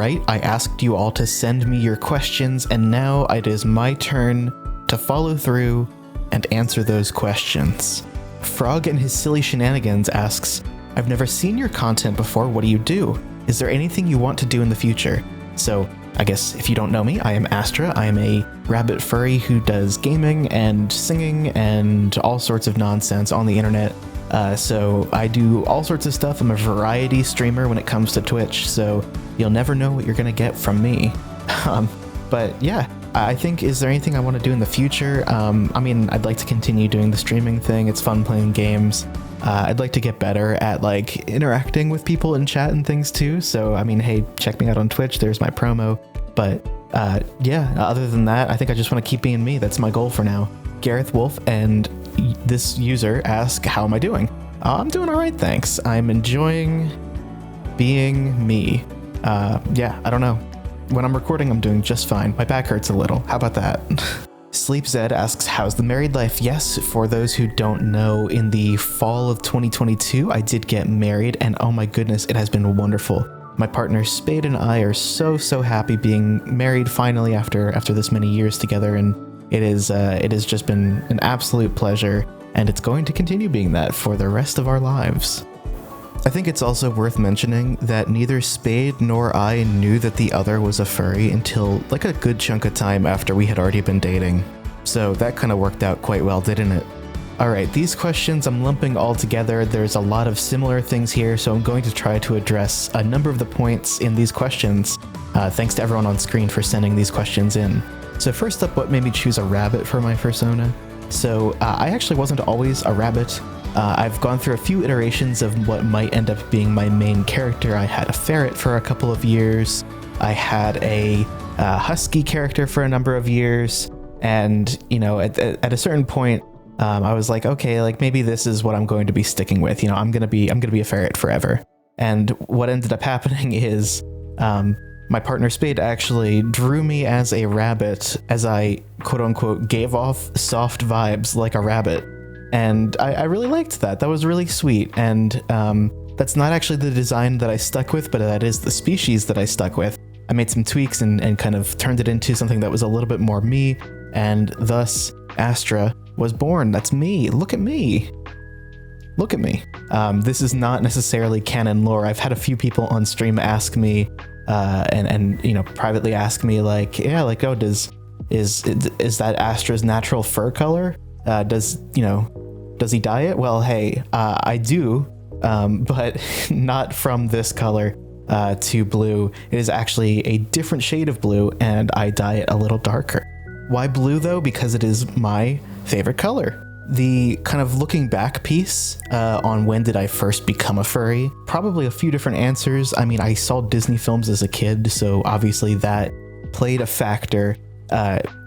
right, I asked you all to send me your questions, and now it is my turn to follow through and answer those questions. Frog and his silly shenanigans asks, I've never seen your content before, what do you do? Is there anything you want to do in the future? So, I guess if you don't know me, I am Astra. I am a rabbit furry who does gaming and singing and all sorts of nonsense on the internet. So I do all sorts of stuff. I'm a variety streamer when it comes to Twitch, so you'll never know what you're gonna get from me. But yeah, I think, is there anything I want to do in the future? I mean, I'd like to continue doing the streaming thing. It's fun playing games. I'd like to get better at like interacting with people in chat and things too. So, I mean, hey, check me out on Twitch. There's my promo. But yeah, other than that, I think I just want to keep being me. That's my goal for now. Gareth Wolf and this user ask, how am I doing? I'm doing all right, thanks. I'm enjoying being me. Yeah, I don't know. When I'm recording, I'm doing just fine. My back hurts a little. How about that? Sleep Zed asks, how's the married life? Yes, for those who don't know, in the fall of 2022, I did get married, and oh my goodness, it has been wonderful. My partner Spade and I are so happy being married finally after this many years together, and it has just been an absolute pleasure, and it's going to continue being that for the rest of our lives. I think it's also worth mentioning that neither Spade nor I knew that the other was a furry until like a good chunk of time after we had already been dating. So that kind of worked out quite well, didn't it? Alright, these questions I'm lumping all together. There's a lot of similar things here, so I'm going to try to address a number of the points in these questions. Thanks to everyone on screen for sending these questions in. So first up, what made me choose a rabbit for my persona? So I actually wasn't always a rabbit. I've gone through a few iterations of what might end up being my main character. I had a ferret for a couple of years. I had a husky character for a number of years. And, you know, at a certain point, I was like, okay, like maybe this is what I'm going to be sticking with. You know, I'm gonna be a ferret forever. And what ended up happening is my partner Spade actually drew me as a rabbit as I quote unquote gave off soft vibes like a rabbit. And I really liked that. That was really sweet. And that's not actually the design that I stuck with, but that is the species that I stuck with. I made some tweaks and kind of turned it into something that was a little bit more me, and thus Astra was born. That's me. Look at me. Look at me. This is not necessarily canon lore. I've had a few people on stream ask me, and you know, privately ask me like, yeah, like, oh, is that Astra's natural fur color? Does he dye it? Well, hey, I do, but not from this color to blue. It is actually a different shade of blue, and I dye it a little darker. Why blue though? Because it is my favorite color. The kind of looking back piece on when did I first become a furry? Probably a few different answers. I mean, I saw Disney films as a kid, so obviously that played a factor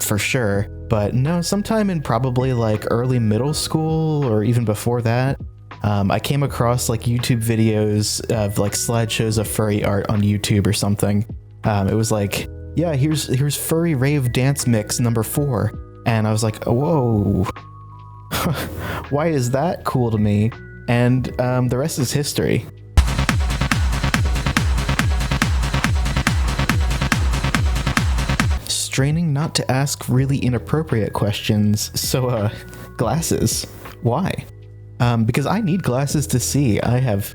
for sure. But no, sometime in probably like early middle school or even before that, I came across like YouTube videos of like slideshows of furry art on YouTube or something. It was like, yeah, here's Furry Rave Dance Mix #4. And I was like, whoa, why is that cool to me? And the rest is history. Straining not to ask really inappropriate questions. So, glasses. Why? Because I need glasses to see. I have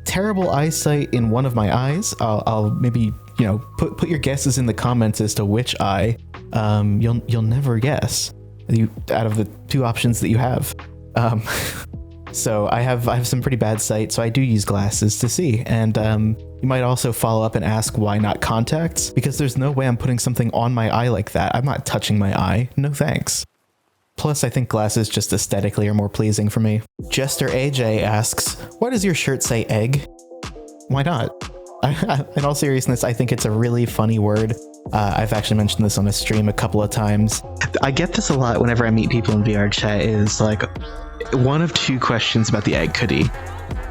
terrible eyesight in one of my eyes. I'll maybe, you know, put your guesses in the comments as to which eye. You'll never guess out of the two options that you have. So I have some pretty bad sight, so I do use glasses to see. And you might also follow up and ask why not contacts, because there's no way I'm putting something on my eye like that. I'm not touching my eye. No thanks. Plus, I think glasses just aesthetically are more pleasing for me. Jester AJ asks, why does your shirt say egg? Why not? In all seriousness, I think it's a really funny word. I've actually mentioned this on a stream a couple of times. I get this a lot whenever I meet people in VRchat, is like one of two questions about the egg hoodie.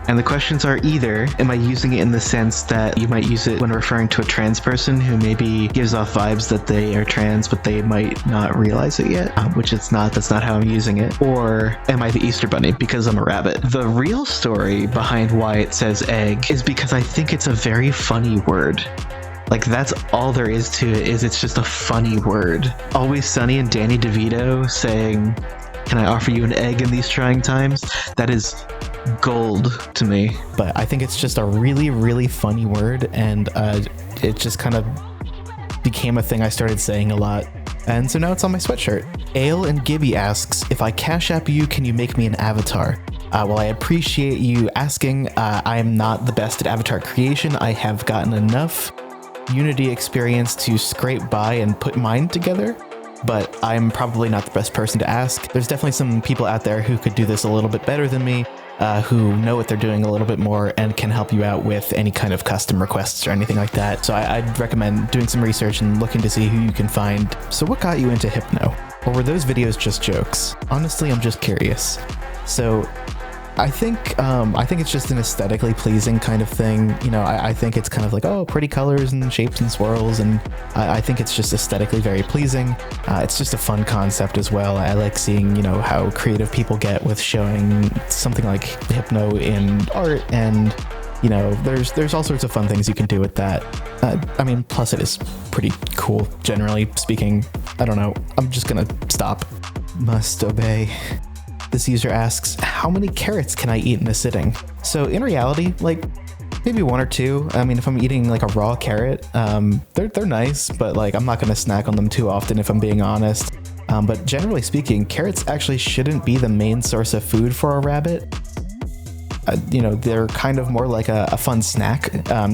And the questions are either, am I using it in the sense that you might use it when referring to a trans person who maybe gives off vibes that they are trans, but they might not realize it yet, which it's not, that's not how I'm using it. Or am I the Easter Bunny because I'm a rabbit? The real story behind why it says egg is because I think it's a very funny word. Like, that's all there is to it, is it's just a funny word. Always Sunny and Danny DeVito saying, "Can I offer you an egg in these trying times?" That is gold to me. But I think it's just a really, really funny word, and it just kind of became a thing I started saying a lot. And so now it's on my sweatshirt. Ale and Gibby asks, "If I Cash App you, can you make me an avatar?" Well, I appreciate you asking. I am not the best at avatar creation. I have gotten enough Unity experience to scrape by and put mine together, but I'm probably not the best person to ask. There's definitely some people out there who could do this a little bit better than me, who know what they're doing a little bit more and can help you out with any kind of custom requests or anything like that. So I'd recommend doing some research and looking to see who you can find. So what got you into Hypno? Or were those videos just jokes? Honestly, I'm just curious. So I think it's just an aesthetically pleasing kind of thing. You know, I think it's kind of like, oh, pretty colors and shapes and swirls, and I think it's just aesthetically very pleasing. It's just a fun concept as well. I like seeing, you know, how creative people get with showing something like Hypno in art, and you know, there's all sorts of fun things you can do with that. I mean, plus it is pretty cool, generally speaking. I don't know. I'm just gonna stop. Must obey. This user asks, "How many carrots can I eat in a sitting?" So in reality, like maybe one or two. I mean, if I'm eating like a raw carrot, they're nice, but like I'm not gonna snack on them too often if I'm being honest. But generally speaking, carrots actually shouldn't be the main source of food for a rabbit. You know, they're kind of more like a fun snack.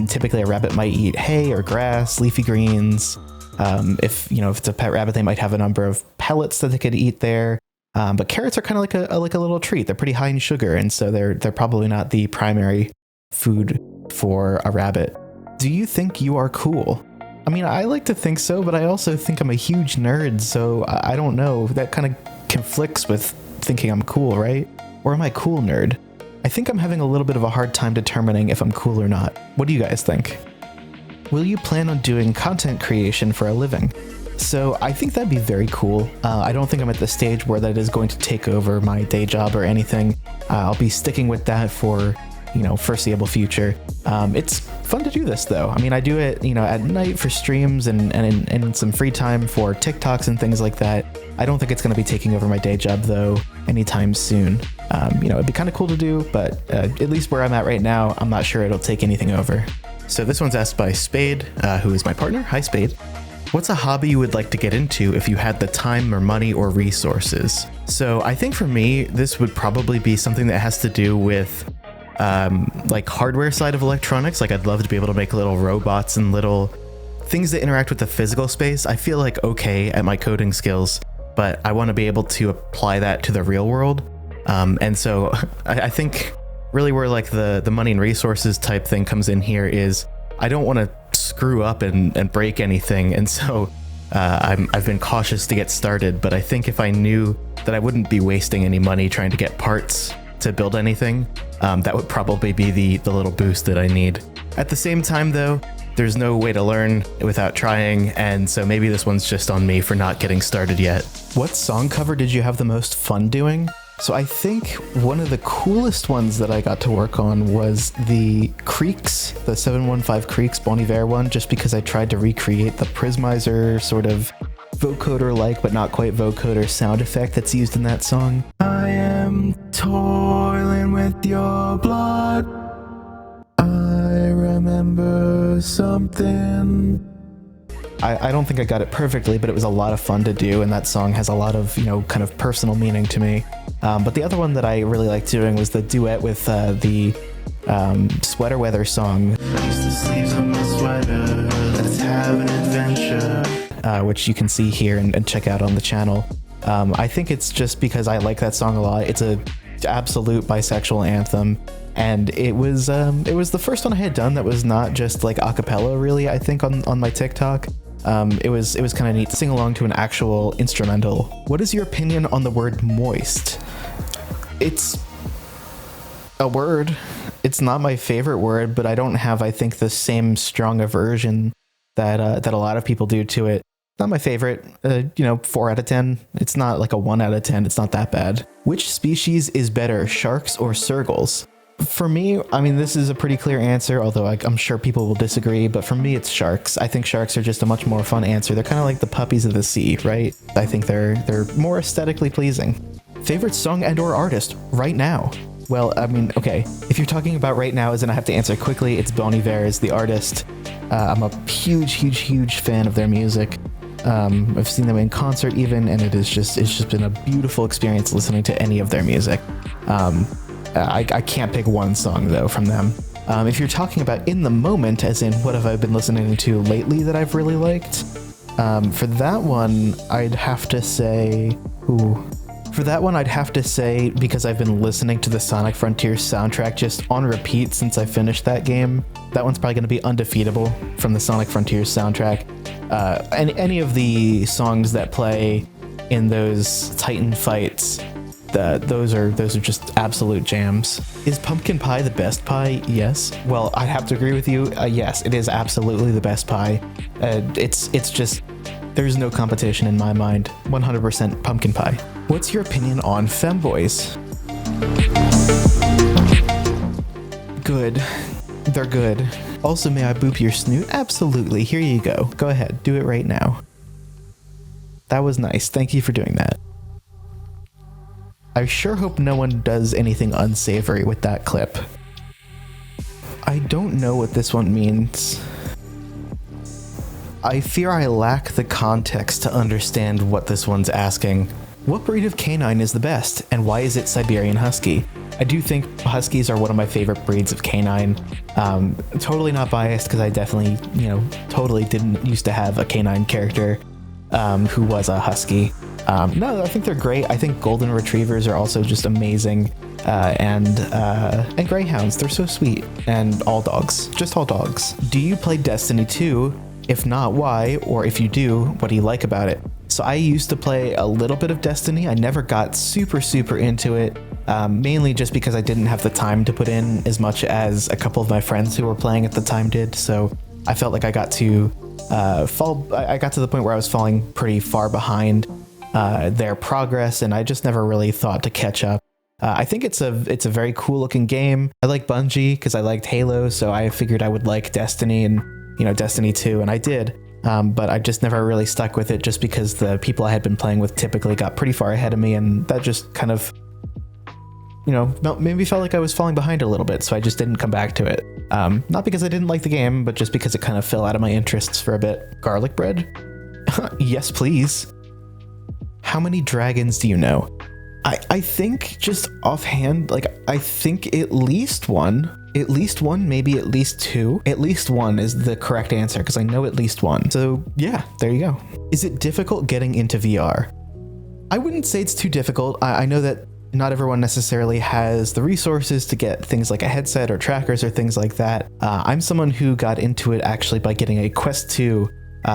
Typically a rabbit might eat hay or grass, leafy greens. If it's a pet rabbit, they might have a number of pellets that they could eat there. But carrots are kind of like a little treat. They're pretty high in sugar, and so they're probably not the primary food for a rabbit. Do you think you are cool? I mean, I like to think so, but I also think I'm a huge nerd, so I don't know. That kind of conflicts with thinking I'm cool, right? Or am I cool nerd? I think I'm having a little bit of a hard time determining if I'm cool or not. What do you guys think? Will you plan on doing content creation for a living? So I think that'd be very cool. I don't think I'm at the stage where that is going to take over my day job or anything. I'll be sticking with that for, foreseeable future. It's fun to do this though. I mean, I do it, at night for streams and in some free time for TikToks and things like that. I don't think it's going to be taking over my day job though anytime soon. It'd be kind of cool to do, but at least where I'm at right now, I'm not sure it'll take anything over. So this one's asked by Spade, who is my partner. Hi, Spade. What's a hobby you would like to get into if you had the time or money or resources? So I think for me, this would probably be something that has to do with like hardware side of electronics. Like I'd love to be able to make little robots and little things that interact with the physical space. I feel like okay at my coding skills, but I want to be able to apply that to the real world. And so I think really where like the money and resources type thing comes in here is I don't want to screw up and break anything, and so I've been cautious to get started. But I think if I knew that I wouldn't be wasting any money trying to get parts to build anything, that would probably be the little boost that I need. At the same time though, there's no way to learn without trying, and so maybe this one's just on me for not getting started yet. What song cover did you have the most fun doing? So I think one of the coolest ones that I got to work on was the Creeks, the 715 Creeks Bon Iver one, just because I tried to recreate the Prismizer sort of vocoder-like, but not quite vocoder sound effect that's used in that song. I am toiling with your blood. I remember something. I don't think I got it perfectly, but it was a lot of fun to do, and that song has a lot of, kind of personal meaning to me. But the other one that I really liked doing was the duet with the Sweater Weather song. The sleeves of my sweater, let's have an adventure. Which you can see here and check out on the channel. I think it's just because I like that song a lot. It's a absolute bisexual anthem. And it was the first one I had done that was not just like a cappella, really, I think, on my TikTok. It was kind of neat to sing along to an actual instrumental. What is your opinion on the word moist? It's a word. It's not my favorite word, but I don't have, I think, the same strong aversion that a lot of people do to it. Not my favorite, 4 out of 10. It's not like a 1 out of 10. It's not that bad. Which species is better, sharks or sergals? For me, I mean, this is a pretty clear answer, although I'm sure people will disagree, but for me, it's sharks. I think sharks are just a much more fun answer. They're kind of like the puppies of the sea, right? I think they're more aesthetically pleasing. Favorite song and or artist right now? Well, I mean, okay, if you're talking about right now, as in I have to answer quickly, it's Bon Iver is the artist. I'm a huge fan of their music. I've seen them in concert even, and it's just been a beautiful experience listening to any of their music. I can't pick one song though from them. If you're talking about in the moment, as in what have I been listening to lately that I've really liked, for that one I'd have to say, because I've been listening to the Sonic Frontiers soundtrack just on repeat since I finished that game, that one's probably going to be Undefeatable from the Sonic Frontiers soundtrack. And any of the songs that play in those Titan fights, those are just absolute jams. Is pumpkin pie the best pie? Yes. Well, I have to agree with you. Yes, it is absolutely the best pie. It's just, there's no competition in my mind. 100% pumpkin pie. What's your opinion on femboys? Good. They're good. Also, may I boop your snoot? Absolutely. Here you go. Go ahead. Do it right now. That was nice. Thank you for doing that. I sure hope no one does anything unsavory with that clip. I don't know what this one means. I fear I lack the context to understand what this one's asking. What breed of canine is the best, and why is it Siberian Husky? I do think Huskies are one of my favorite breeds of canine. Totally not biased, because I definitely, totally didn't used to have a canine character who was a Husky. No, I think they're great. I think golden retrievers are also just amazing, and greyhounds. They're so sweet. And all dogs, just all dogs. Do you play Destiny 2? If not, why? Or if you do, what do you like about it? So I used to play a little bit of Destiny. I never got super into it, mainly just because I didn't have the time to put in as much as a couple of my friends who were playing at the time did. So I felt like I got to I got to the point where I was falling pretty far behind their progress, and I just never really thought to catch up. I think it's a very cool looking game. I like Bungie because I liked Halo, so I figured I would like Destiny and Destiny 2, and I did. But I just never really stuck with it just because the people I had been playing with typically got pretty far ahead of me, and that just kind of, maybe felt like I was falling behind a little bit, so I just didn't come back to it. Not because I didn't like the game, but just because it kind of fell out of my interests for a bit. Garlic bread? Yes, please. How many dragons do you know? I think just offhand, I think at least one, maybe at least two. At least one is the correct answer because I know at least one. So yeah, there you go. Is it difficult getting into VR? I wouldn't say it's too difficult. I know that not everyone necessarily has the resources to get things like a headset or trackers or things like that. I'm someone who got into it actually by getting a Quest 2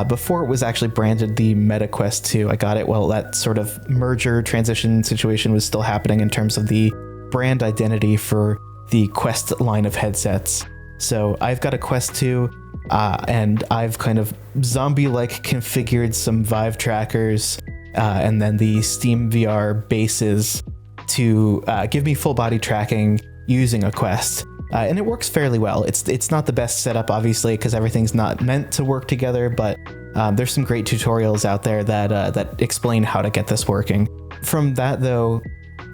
before it was actually branded the Meta Quest 2. I got it while that sort of merger transition situation was still happening in terms of the brand identity for the Quest line of headsets. So I've got a Quest 2, and I've kind of zombie-like configured some Vive trackers and then the Steam VR bases to give me full body tracking using a Quest. And it works fairly well. It's not the best setup, obviously, because everything's not meant to work together, but there's some great tutorials out there that explain how to get this working. From that, though,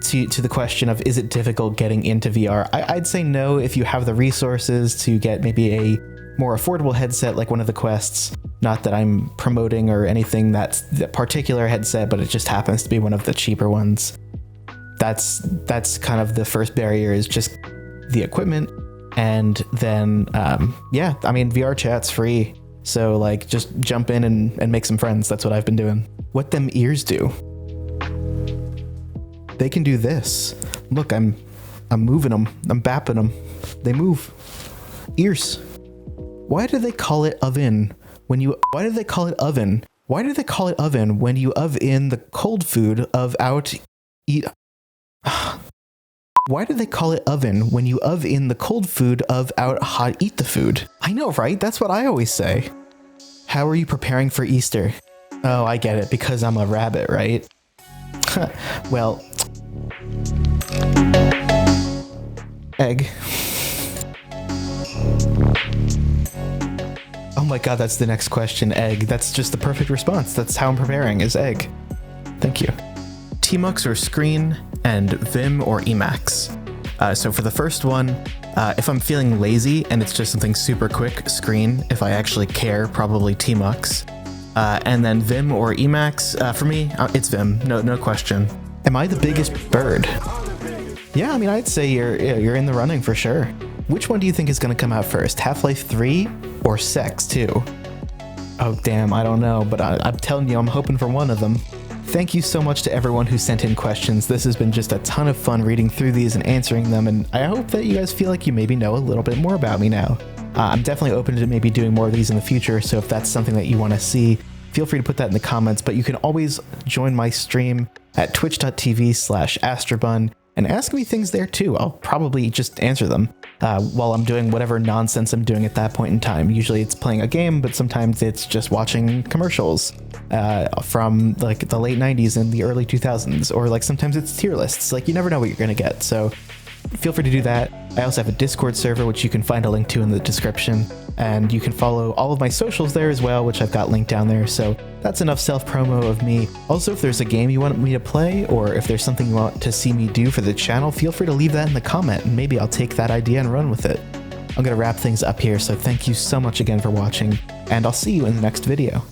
to the question of is it difficult getting into VR, I'd say no if you have the resources to get maybe a more affordable headset like one of the Quests. Not that I'm promoting or anything that's the particular headset, but it just happens to be one of the cheaper ones. That's kind of the first barrier, is just the equipment. And then VRchat's free, so just jump in and make some friends. That's what I've been doing. What them ears do? They can do this. Look, I'm moving them. I'm bapping them. They move. Ears. Why do they call it oven when you? Why do they call it oven? Why do they call it oven when you in the cold food of out eat? Why do they call it oven when you in the cold food of out hot eat the food? I know, right? That's what I always say. How are you preparing for Easter? Oh, I get it, because I'm a rabbit, right? Well, Egg. Oh my god, that's the next question, egg. That's just the perfect response. That's how I'm preparing, is egg. Thank you. Tmux or screen, and Vim or Emacs. So for the first one, if I'm feeling lazy and it's just something super quick, screen. If I actually care, probably Tmux. And then Vim or Emacs, for me, it's Vim, no question. Am I the biggest bird? Yeah, I mean, I'd say you're in the running for sure. Which one do you think is going to come out first, Half-Life 3 or Sex 2? Oh damn, I don't know, but I'm telling you, I'm hoping for one of them. Thank you so much to everyone who sent in questions. This has been just a ton of fun reading through these and answering them, and I hope that you guys feel like you maybe know a little bit more about me now. I'm definitely open to maybe doing more of these in the future, so if that's something that you want to see, feel free to put that in the comments, but you can always join my stream at twitch.tv/astrabun and ask me things there too. I'll probably just answer them while I'm doing whatever nonsense I'm doing at that point in time. Usually it's playing a game, but sometimes it's just watching commercials from like the late 90s and the early 2000s, or like sometimes it's tier lists. Like you never know what you're gonna get, so feel free to do that. I also have a Discord server, which you can find a link to in the description, and you can follow all of my socials there as well, which I've got linked down there. So that's enough self-promo of me. Also, if there's a game you want me to play, or if there's something you want to see me do for the channel, feel free to leave that in the comment, and maybe I'll take that idea and run with it. I'm gonna wrap things up here, so thank you so much again for watching, and I'll see you in the next video.